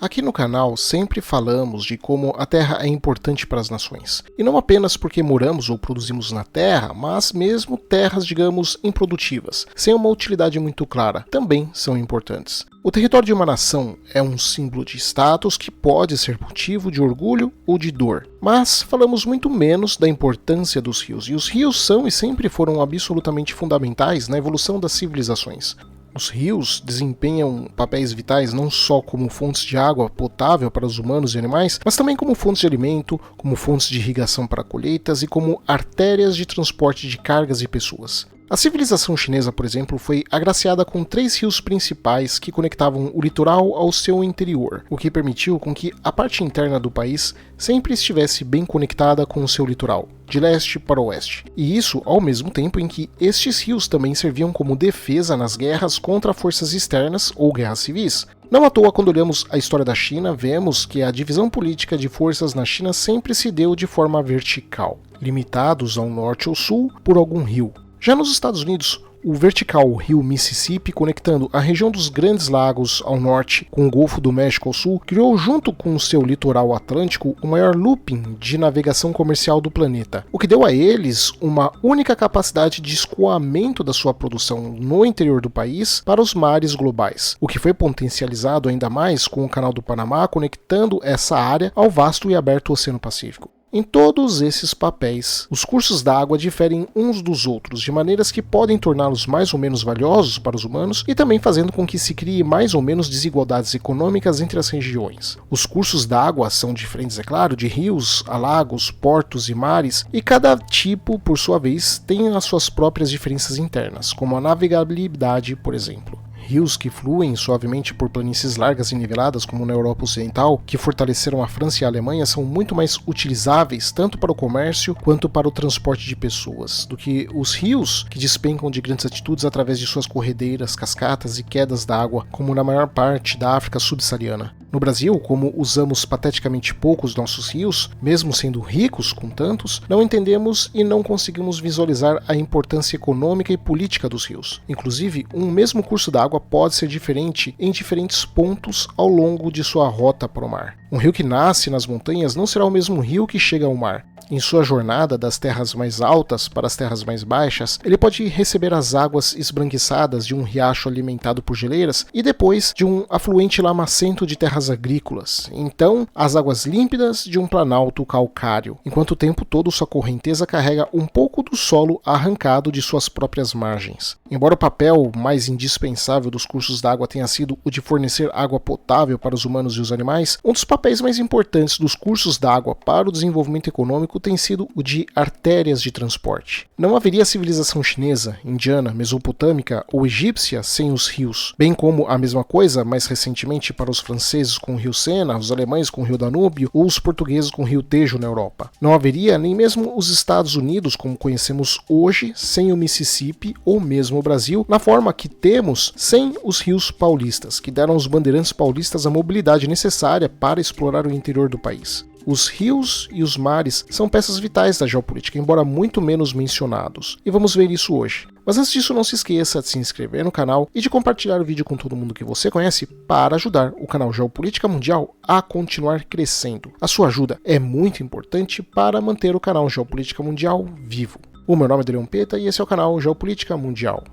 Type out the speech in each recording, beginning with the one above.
Aqui no canal sempre falamos de como a Terra é importante para as nações. E não apenas porque moramos ou produzimos na Terra, mas mesmo terras, digamos, improdutivas, sem uma utilidade muito clara, também são importantes. O território de uma nação é um símbolo de status que pode ser motivo de orgulho ou de dor. Mas falamos muito menos da importância dos rios, e os rios são e sempre foram absolutamente fundamentais na evolução das civilizações. Os rios desempenham papéis vitais não só como fontes de água potável para os humanos e animais, mas também como fontes de alimento, como fontes de irrigação para colheitas e como artérias de transporte de cargas e pessoas. A civilização chinesa, por exemplo, foi agraciada com 3 rios principais que conectavam o litoral ao seu interior, o que permitiu com que a parte interna do país sempre estivesse bem conectada com o seu litoral, de leste para oeste. E isso ao mesmo tempo em que estes rios também serviam como defesa nas guerras contra forças externas ou guerras civis. Não à toa, quando olhamos a história da China, vemos que a divisão política de forças na China sempre se deu de forma vertical, limitados ao norte ou sul por algum rio. Já nos Estados Unidos, o vertical rio Mississippi, conectando a região dos Grandes Lagos ao norte com o Golfo do México ao sul, criou junto com o seu litoral atlântico o maior looping de navegação comercial do planeta, o que deu a eles uma única capacidade de escoamento da sua produção no interior do país para os mares globais, o que foi potencializado ainda mais com o Canal do Panamá conectando essa área ao vasto e aberto Oceano Pacífico. Em todos esses papéis, os cursos d'água diferem uns dos outros, de maneiras que podem torná-los mais ou menos valiosos para os humanos e também fazendo com que se crie mais ou menos desigualdades econômicas entre as regiões. Os cursos d'água são diferentes, é claro, de rios a lagos, portos e mares, e cada tipo, por sua vez, tem as suas próprias diferenças internas, como a navegabilidade, por exemplo. Rios que fluem suavemente por planícies largas e niveladas, como na Europa Ocidental, que fortaleceram a França e a Alemanha, são muito mais utilizáveis tanto para o comércio quanto para o transporte de pessoas, do que os rios que despencam de grandes altitudes através de suas corredeiras, cascatas e quedas d'água, como na maior parte da África subsaariana. No Brasil, como usamos pateticamente poucos nossos rios, mesmo sendo ricos com tantos, não entendemos e não conseguimos visualizar a importância econômica e política dos rios. Inclusive, um mesmo curso d'água pode ser diferente em diferentes pontos ao longo de sua rota para o mar. Um rio que nasce nas montanhas não será o mesmo rio que chega ao mar. Em sua jornada das terras mais altas para as terras mais baixas, ele pode receber as águas esbranquiçadas de um riacho alimentado por geleiras e depois de um afluente lamacento de terras agrícolas. Então, as águas límpidas de um planalto calcário, enquanto o tempo todo sua correnteza carrega um pouco do solo arrancado de suas próprias margens. Embora o papel mais indispensável dos cursos d'água tenha sido o de fornecer água potável para os humanos e os animais, um dos papéis mais importantes dos cursos d'água para o desenvolvimento econômico tem sido o de artérias de transporte. Não haveria civilização chinesa, indiana, mesopotâmica ou egípcia sem os rios, bem como a mesma coisa, mais recentemente, para os franceses com o rio Sena, os alemães com o rio Danúbio ou os portugueses com o rio Tejo na Europa. Não haveria nem mesmo os Estados Unidos como conhecemos hoje sem o Mississippi ou mesmo o Brasil, na forma que temos sem os rios paulistas, que deram aos bandeirantes paulistas a mobilidade necessária para explorar o interior do país. Os rios e os mares são peças vitais da geopolítica, embora muito menos mencionados, e vamos ver isso hoje. Mas antes disso, não se esqueça de se inscrever no canal e de compartilhar o vídeo com todo mundo que você conhece para ajudar o canal Geopolítica Mundial a continuar crescendo. A sua ajuda é muito importante para manter o canal Geopolítica Mundial vivo. O meu nome é Adriano Peta e esse é o canal Geopolítica Mundial.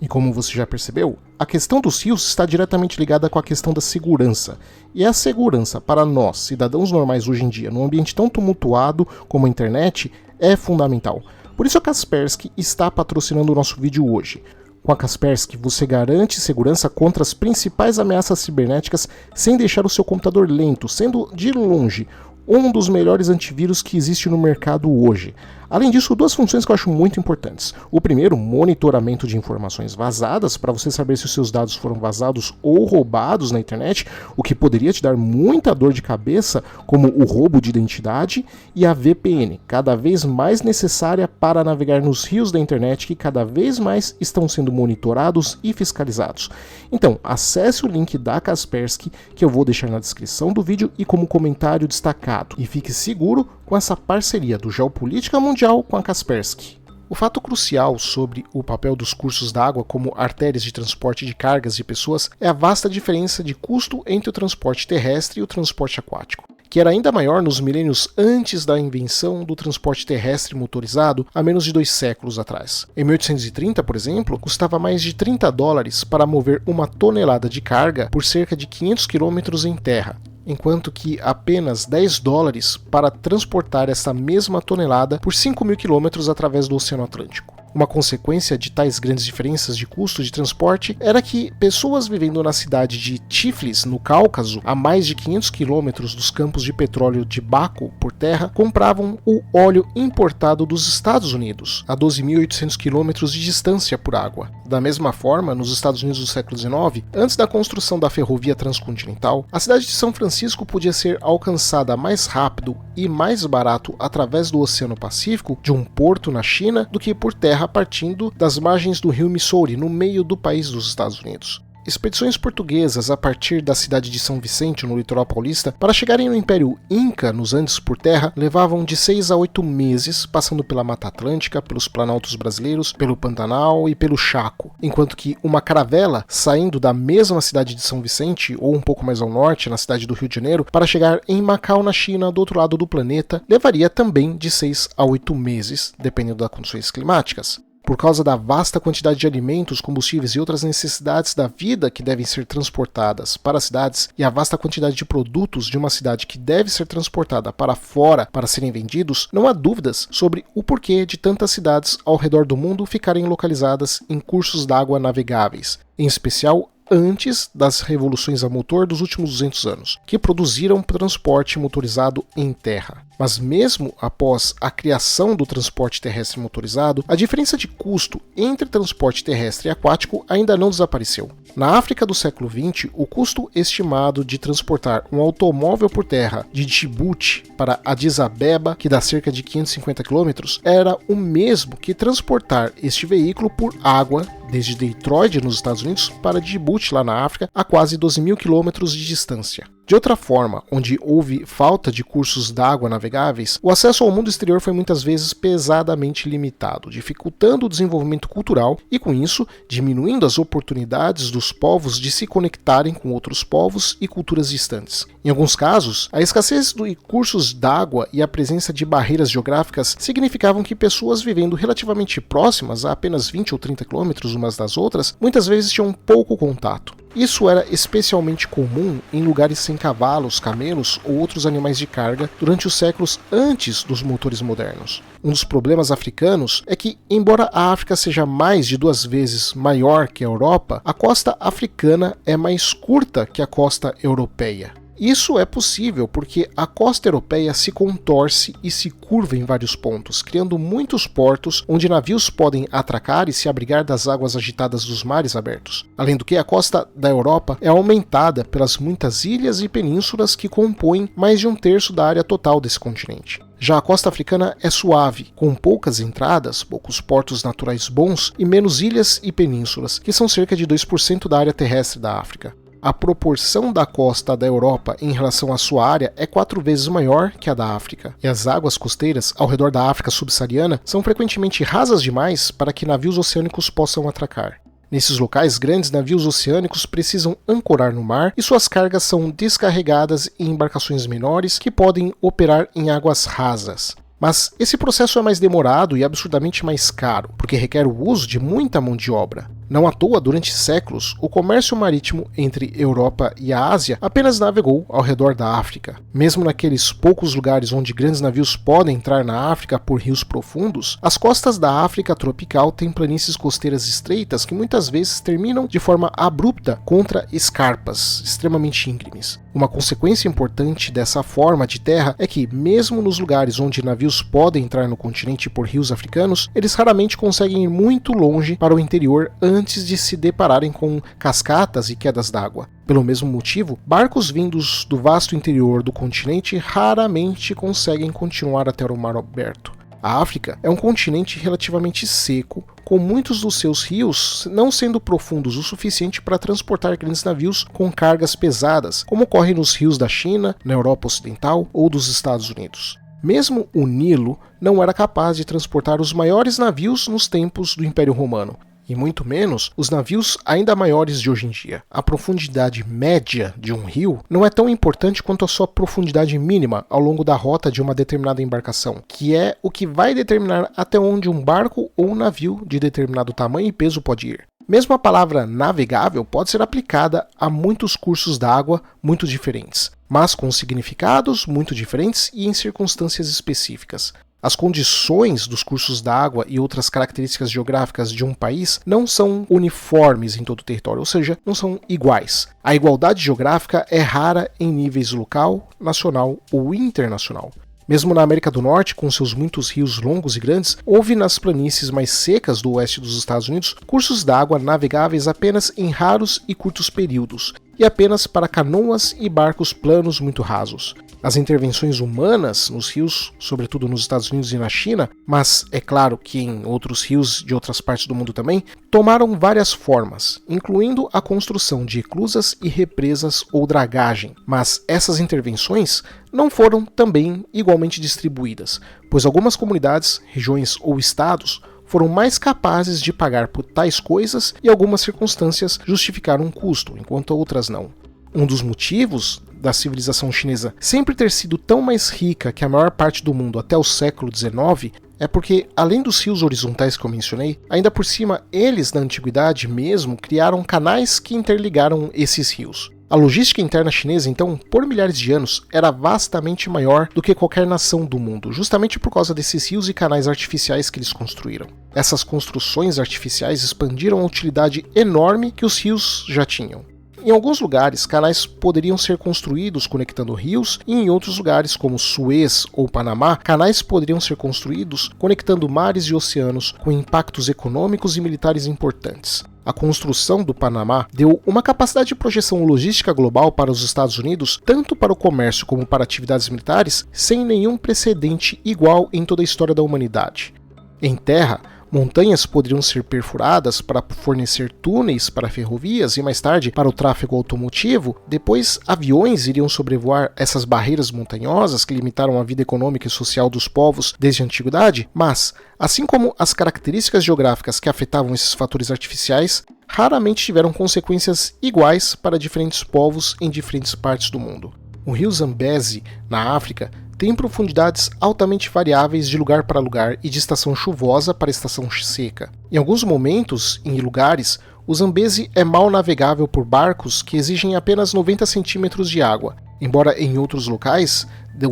E como você já percebeu, a questão dos rios está diretamente ligada com a questão da segurança. E a segurança para nós, cidadãos normais hoje em dia, num ambiente tão tumultuado como a internet, é fundamental. Por isso a Kaspersky está patrocinando o nosso vídeo hoje. Com a Kaspersky, você garante segurança contra as principais ameaças cibernéticas sem deixar o seu computador lento, sendo de longe um dos melhores antivírus que existe no mercado hoje. Além disso, 2 funções que eu acho muito importantes. O primeiro, monitoramento de informações vazadas, para você saber se os seus dados foram vazados ou roubados na internet, o que poderia te dar muita dor de cabeça, como o roubo de identidade, e a VPN, cada vez mais necessária para navegar nos rios da internet que cada vez mais estão sendo monitorados e fiscalizados. Então, acesse o link da Kaspersky, que eu vou deixar na descrição do vídeo e como comentário destacado, e fique seguro com essa parceria do Geopolítica Mundial com a Kaspersky. O fato crucial sobre o papel dos cursos d'água como artérias de transporte de cargas e pessoas é a vasta diferença de custo entre o transporte terrestre e o transporte aquático, que era ainda maior nos milênios antes da invenção do transporte terrestre motorizado há menos de 2 séculos atrás. Em 1830, por exemplo, custava mais de $30 para mover uma tonelada de carga por cerca de 500 quilômetros em terra, enquanto que apenas $10 para transportar essa mesma tonelada por 5.000 quilômetros através do Oceano Atlântico. Uma consequência de tais grandes diferenças de custo de transporte era que pessoas vivendo na cidade de Tiflis, no Cáucaso, a mais de 500 quilômetros dos campos de petróleo de Baku por terra, compravam o óleo importado dos Estados Unidos, a 12.800 quilômetros de distância por água. Da mesma forma, nos Estados Unidos do século XIX, antes da construção da ferrovia transcontinental, a cidade de São Francisco podia ser alcançada mais rápido e mais barato através do Oceano Pacífico, de um porto na China, do que por terra partindo das margens do rio Missouri, no meio do país dos Estados Unidos. Expedições portuguesas a partir da cidade de São Vicente, no litoral paulista, para chegarem no Império Inca, nos Andes por terra, levavam de 6 a 8 meses, passando pela Mata Atlântica, pelos planaltos brasileiros, pelo Pantanal e pelo Chaco, enquanto que uma caravela saindo da mesma cidade de São Vicente, ou um pouco mais ao norte, na cidade do Rio de Janeiro, para chegar em Macau, na China, do outro lado do planeta, levaria também de 6 a 8 meses, dependendo das condições climáticas. Por causa da vasta quantidade de alimentos, combustíveis e outras necessidades da vida que devem ser transportadas para as cidades e a vasta quantidade de produtos de uma cidade que deve ser transportada para fora para serem vendidos, não há dúvidas sobre o porquê de tantas cidades ao redor do mundo ficarem localizadas em cursos d'água navegáveis, em especial antes das revoluções a motor dos últimos 200 anos, que produziram transporte motorizado em terra. Mas mesmo após a criação do transporte terrestre motorizado, a diferença de custo entre transporte terrestre e aquático ainda não desapareceu. Na África do século XX, o custo estimado de transportar um automóvel por terra de Djibouti para Addis Abeba, que dá cerca de 550 km, era o mesmo que transportar este veículo por água desde Detroit, nos Estados Unidos, para Djibouti, lá na África, a quase 12.000 km de distância. De outra forma, onde houve falta de cursos d'água navegáveis, o acesso ao mundo exterior foi muitas vezes pesadamente limitado, dificultando o desenvolvimento cultural e, com isso, diminuindo as oportunidades dos povos de se conectarem com outros povos e culturas distantes. Em alguns casos, a escassez de cursos d'água e a presença de barreiras geográficas significavam que pessoas vivendo relativamente próximas, a apenas 20 ou 30 quilômetros umas das outras, muitas vezes tinham pouco contato. Isso era especialmente comum em lugares sem cavalos, camelos ou outros animais de carga durante os séculos antes dos motores modernos. Um dos problemas africanos é que, embora a África seja mais de 2 vezes maior que a Europa, a costa africana é mais curta que a costa europeia. Isso é possível porque a costa europeia se contorce e se curva em vários pontos, criando muitos portos onde navios podem atracar e se abrigar das águas agitadas dos mares abertos. Além do que, a costa da Europa é aumentada pelas muitas ilhas e penínsulas que compõem mais de 1/3 da área total desse continente. Já a costa africana é suave, com poucas entradas, poucos portos naturais bons e menos ilhas e penínsulas, que são cerca de 2% da área terrestre da África. A proporção da costa da Europa em relação à sua área é 4 vezes maior que a da África, e as águas costeiras ao redor da África subsaariana são frequentemente rasas demais para que navios oceânicos possam atracar. Nesses locais, grandes navios oceânicos precisam ancorar no mar e suas cargas são descarregadas em embarcações menores que podem operar em águas rasas. Mas esse processo é mais demorado e absurdamente mais caro, porque requer o uso de muita mão de obra. Não à toa, durante séculos, o comércio marítimo entre Europa e a Ásia apenas navegou ao redor da África. Mesmo naqueles poucos lugares onde grandes navios podem entrar na África por rios profundos, as costas da África tropical têm planícies costeiras estreitas que muitas vezes terminam de forma abrupta contra escarpas extremamente íngremes. Uma consequência importante dessa forma de terra é que, mesmo nos lugares onde navios podem entrar no continente por rios africanos, eles raramente conseguem ir muito longe para o interior antes de se depararem com cascatas e quedas d'água. Pelo mesmo motivo, barcos vindos do vasto interior do continente raramente conseguem continuar até o mar aberto. A África é um continente relativamente seco, com muitos dos seus rios não sendo profundos o suficiente para transportar grandes navios com cargas pesadas, como ocorre nos rios da China, na Europa Ocidental ou dos Estados Unidos. Mesmo o Nilo não era capaz de transportar os maiores navios nos tempos do Império Romano, e muito menos os navios ainda maiores de hoje em dia. A profundidade média de um rio não é tão importante quanto a sua profundidade mínima ao longo da rota de uma determinada embarcação, que é o que vai determinar até onde um barco ou um navio de determinado tamanho e peso pode ir. Mesmo a palavra navegável pode ser aplicada a muitos cursos d'água muito diferentes, mas com significados muito diferentes e em circunstâncias específicas. As condições dos cursos d'água e outras características geográficas de um país não são uniformes em todo o território, ou seja, não são iguais. A igualdade geográfica é rara em níveis local, nacional ou internacional. Mesmo na América do Norte, com seus muitos rios longos e grandes, houve nas planícies mais secas do oeste dos Estados Unidos cursos d'água navegáveis apenas em raros e curtos períodos, e apenas para canoas e barcos planos muito rasos. As intervenções humanas nos rios, sobretudo nos Estados Unidos e na China, mas é claro que em outros rios de outras partes do mundo também, tomaram várias formas, incluindo a construção de eclusas e represas ou dragagem. Mas essas intervenções não foram também igualmente distribuídas, pois algumas comunidades, regiões ou estados foram mais capazes de pagar por tais coisas e algumas circunstâncias justificaram um custo, enquanto outras não. Um dos motivos da civilização chinesa sempre ter sido tão mais rica que a maior parte do mundo até o século XIX é porque, além dos rios horizontais que eu mencionei, ainda por cima eles, na antiguidade mesmo, criaram canais que interligaram esses rios. A logística interna chinesa, então, por milhares de anos, era vastamente maior do que qualquer nação do mundo, justamente por causa desses rios e canais artificiais que eles construíram. Essas construções artificiais expandiram a utilidade enorme que os rios já tinham. Em alguns lugares, canais poderiam ser construídos conectando rios, e em outros lugares, como Suez ou Panamá, canais poderiam ser construídos conectando mares e oceanos com impactos econômicos e militares importantes. A construção do Panamá deu uma capacidade de projeção logística global para os Estados Unidos, tanto para o comércio como para atividades militares, sem nenhum precedente igual em toda a história da humanidade. Em terra, montanhas poderiam ser perfuradas para fornecer túneis para ferrovias e mais tarde para o tráfego automotivo. Depois, aviões iriam sobrevoar essas barreiras montanhosas que limitaram a vida econômica e social dos povos desde a antiguidade, mas, assim como as características geográficas que afetavam esses fatores artificiais, raramente tiveram consequências iguais para diferentes povos em diferentes partes do mundo. O rio Zambezi, na África, tem profundidades altamente variáveis de lugar para lugar e de estação chuvosa para estação seca. Em alguns momentos, em lugares, o Zambezi é mal navegável por barcos que exigem apenas 90 centímetros de água, embora em outros locais,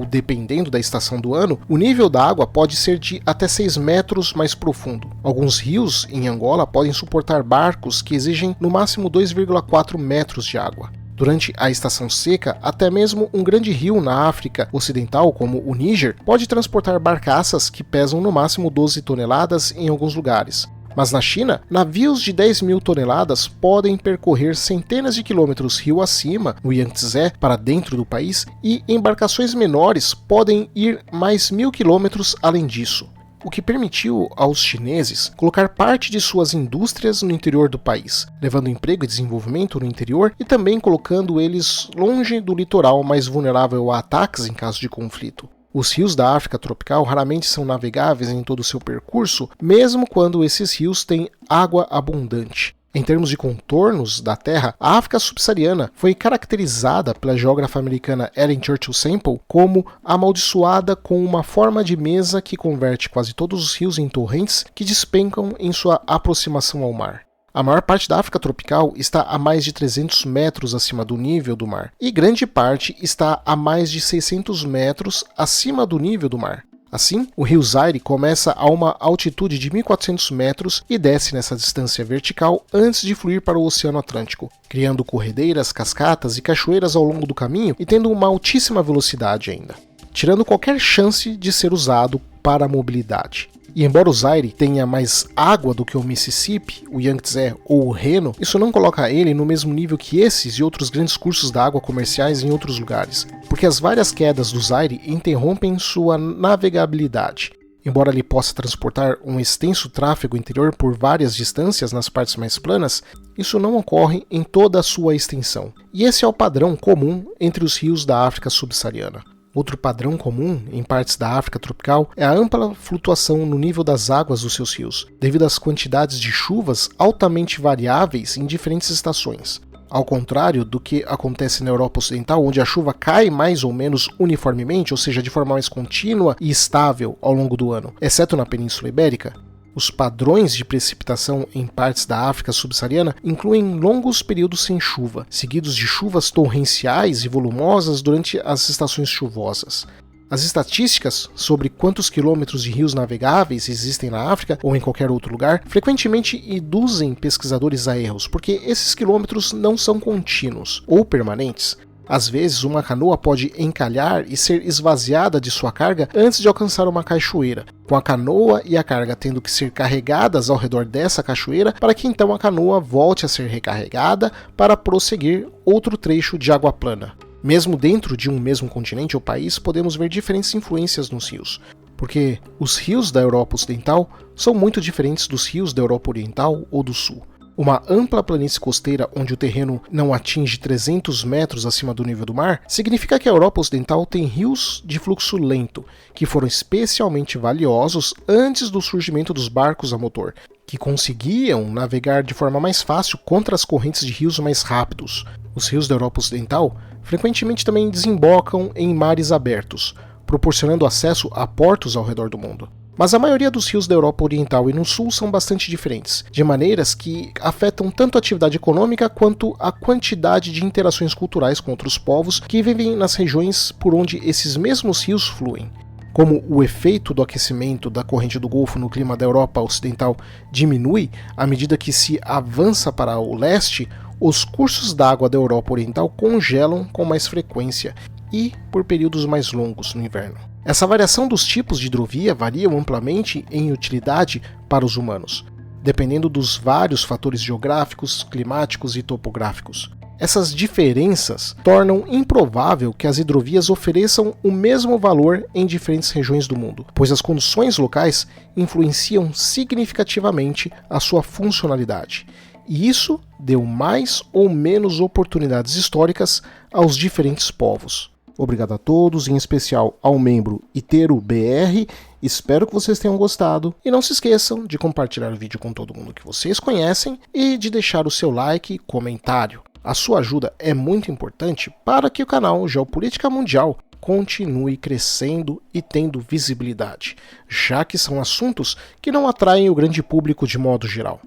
dependendo da estação do ano, o nível da água pode ser de até 6 metros mais profundo. Alguns rios em Angola podem suportar barcos que exigem no máximo 2,4 metros de água. Durante a estação seca, até mesmo um grande rio na África Ocidental, como o Níger, pode transportar barcaças que pesam no máximo 12 toneladas em alguns lugares. Mas na China, navios de 10 mil toneladas podem percorrer centenas de quilômetros rio acima, no Yangtze, para dentro do país, e embarcações menores podem ir mais 1.000 quilômetros além disso, o que permitiu aos chineses colocar parte de suas indústrias no interior do país, levando emprego e desenvolvimento no interior e também colocando eles longe do litoral mais vulnerável a ataques em caso de conflito. Os rios da África tropical raramente são navegáveis em todo o seu percurso, mesmo quando esses rios têm água abundante. Em termos de contornos da Terra, a África subsaariana foi caracterizada pela geógrafa americana Ellen Churchill Semple como amaldiçoada com uma forma de mesa que converte quase todos os rios em torrentes que despencam em sua aproximação ao mar. A maior parte da África tropical está a mais de 300 metros acima do nível do mar, e grande parte está a mais de 600 metros acima do nível do mar. Assim, o rio Zaire começa a uma altitude de 1.400 metros e desce nessa distância vertical antes de fluir para o Oceano Atlântico, criando corredeiras, cascatas e cachoeiras ao longo do caminho e tendo uma altíssima velocidade ainda, tirando qualquer chance de ser usado para a mobilidade. E embora o Zaire tenha mais água do que o Mississippi, o Yangtze ou o Reno, isso não coloca ele no mesmo nível que esses e outros grandes cursos d'água comerciais em outros lugares, porque as várias quedas do Zaire interrompem sua navegabilidade. Embora ele possa transportar um extenso tráfego interior por várias distâncias nas partes mais planas, isso não ocorre em toda a sua extensão. E esse é o padrão comum entre os rios da África subsaariana. Outro padrão comum em partes da África tropical é a ampla flutuação no nível das águas dos seus rios, devido às quantidades de chuvas altamente variáveis em diferentes estações. Ao contrário do que acontece na Europa Ocidental, onde a chuva cai mais ou menos uniformemente, ou seja, de forma mais contínua e estável ao longo do ano, exceto na Península Ibérica, os padrões de precipitação em partes da África subsaariana incluem longos períodos sem chuva, seguidos de chuvas torrenciais e volumosas durante as estações chuvosas. As estatísticas sobre quantos quilômetros de rios navegáveis existem na África ou em qualquer outro lugar frequentemente induzem pesquisadores a erros, porque esses quilômetros não são contínuos ou permanentes. Às vezes, uma canoa pode encalhar e ser esvaziada de sua carga antes de alcançar uma cachoeira, com a canoa e a carga tendo que ser carregadas ao redor dessa cachoeira para que então a canoa volte a ser recarregada para prosseguir outro trecho de água plana. Mesmo dentro de um mesmo continente ou país, podemos ver diferentes influências nos rios, porque os rios da Europa Ocidental são muito diferentes dos rios da Europa Oriental ou do Sul. Uma ampla planície costeira onde o terreno não atinge 300 metros acima do nível do mar significa que a Europa Ocidental tem rios de fluxo lento, que foram especialmente valiosos antes do surgimento dos barcos a motor, que conseguiam navegar de forma mais fácil contra as correntes de rios mais rápidos. Os rios da Europa Ocidental frequentemente também desembocam em mares abertos, proporcionando acesso a portos ao redor do mundo. Mas a maioria dos rios da Europa Oriental e no Sul são bastante diferentes, de maneiras que afetam tanto a atividade econômica quanto a quantidade de interações culturais com outros povos que vivem nas regiões por onde esses mesmos rios fluem. Como o efeito do aquecimento da corrente do Golfo no clima da Europa Ocidental diminui à medida que se avança para o leste, os cursos d'água da Europa Oriental congelam com mais frequência e por períodos mais longos no inverno. Essa variação dos tipos de hidrovia varia amplamente em utilidade para os humanos, dependendo dos vários fatores geográficos, climáticos e topográficos. Essas diferenças tornam improvável que as hidrovias ofereçam o mesmo valor em diferentes regiões do mundo, pois as condições locais influenciam significativamente a sua funcionalidade. E isso deu mais ou menos oportunidades históricas aos diferentes povos. Obrigado a todos, em especial ao membro IteroBR. Espero que vocês tenham gostado. E não se esqueçam de compartilhar o vídeo com todo mundo que vocês conhecem e de deixar o seu like e comentário. A sua ajuda é muito importante para que o canal Geopolítica Mundial continue crescendo e tendo visibilidade, já que são assuntos que não atraem o grande público de modo geral.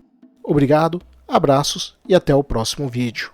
Obrigado, abraços e até o próximo vídeo.